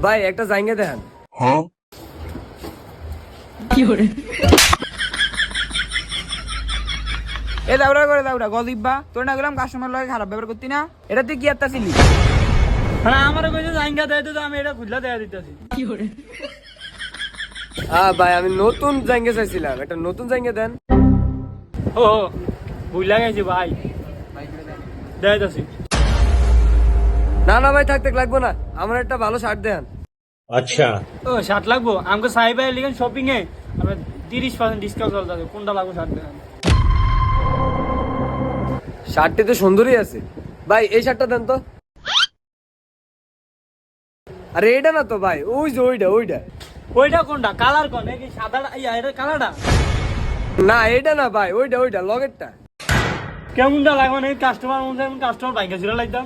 ভাই একটা জায়গা দেন। এ দাউরা করে দাউরা গদিব্বা তোর না গেলাম কাস্টমার লগে খারাপ ব্যবহার করতি না, এটা তুই কি একটা ছিলি? মানে আমার কইছে জায়গা দেয় তো আমি এটা খুললা দেয়া দিতেছি। হ্যাঁ ভাই আমি নতুন জায়গা চাইছিলাম, একটা নতুন জায়গা দেন। ও বুঝলা গেছি ভাই, দেয় দিতেছি। না না ভাই থাকতে লাগবো না, আমার একটা ভালো শার্ট দেন। अच्छा ও শার্ট লাগবো আমাকে সাহেব লিখেন শপিং এ আমরা 30% ডিসকাউন্ট চলতেছে, কোনটা লাগবে শার্ট দেন। শার্টটি তো সুন্দরই আছে ভাই, এই শার্টটা দেন তো। আরে এটা না তো ভাই, ওই যে ওইটা ওইটা। ওইটা কোনটা কালার কোন নাকি সাদা এটা কালারটা? না এটা না ভাই, ওইটা ওইটা লগেরটা। কেমনটা লাগবে না কাস্টমার মধ্যে, কাস্টমার বাইকে ছিল লাগতাম।